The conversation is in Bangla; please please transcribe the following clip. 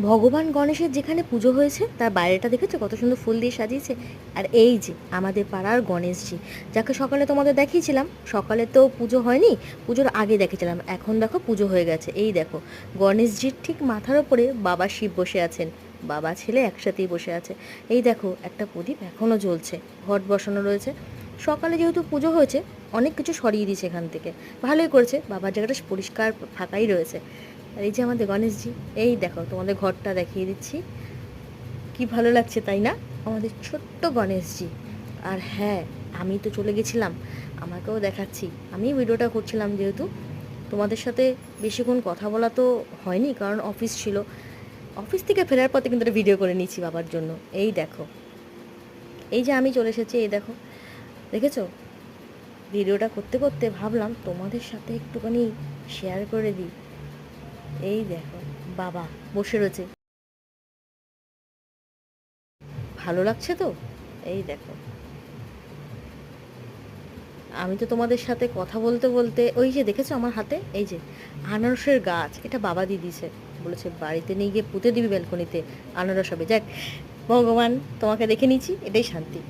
ভগবান গণেশের যেখানে পুজো হয়েছে তার বাইরেটা দেখেছো কত সুন্দর ফুল দিয়ে সাজিয়েছে। আর এই যে আমাদের পাড়ার গণেশজি, যাকে সকালে তোমাদের দেখিয়েছিলাম। সকালে তো পুজো হয়নি, পুজোর আগে দেখেছিলাম, এখন দেখো পুজো হয়ে গেছে। এই দেখো গণেশজির ঠিক মাথার ওপরে বাবা শিব বসে আছেন, বাবা ছেলে একসাথেই বসে আছে। এই দেখো একটা প্রদীপ এখনও জ্বলছে, ঘট বসানো রয়েছে। সকালে যেহেতু পুজো হয়েছে, অনেক কিছু সরিয়ে দিয়েছে এখান থেকে, ভালোই করেছে, বাবার জায়গাটা পরিষ্কার ফাঁকাই রয়েছে। আর এই যে আমাদের গণেশজি, এই দেখো তোমাদের ঘরটা দেখিয়ে দিচ্ছি, কি ভালো লাগছে তাই না, আমাদের ছোট্ট গণেশজি। আর হ্যাঁ, আমি তো চলে গেছিলাম, আমাকেও দেখাচ্ছি। আমি ভিডিওটা করছিলাম যেহেতু, তোমাদের সাথে বেশিক্ষণ কথা বলা তো হয়নি, কারণ অফিস ছিল। অফিস থেকে ফেরার পথে কিন্তু একটা ভিডিও করে নিয়েছি বাবার জন্য। এই দেখো, এই যে আমি চলে এসেছি, এই দেখো, দেখেছো? ভিডিওটা করতে করতে ভাবলাম তোমাদের সাথে একটুখানি শেয়ার করে দিই। এই দেখো, বাবা বসে রয়েছে, ভালো লাগছে তো? এই দেখো, আমি তো তোমাদের সাথে কথা বলতে বলতে, ওই যে দেখেছো আমার হাতে এই যে আনারসের গাছ, এটা বাবা দিয়ে দিয়েছে, বলেছে বাড়িতে নিয়ে গিয়ে পুঁতে দিবি ব্যালকনিতে, আনারস হবে। যাক, ভগবান তোমাকে দেখে নিয়েছি, এটাই শান্তি।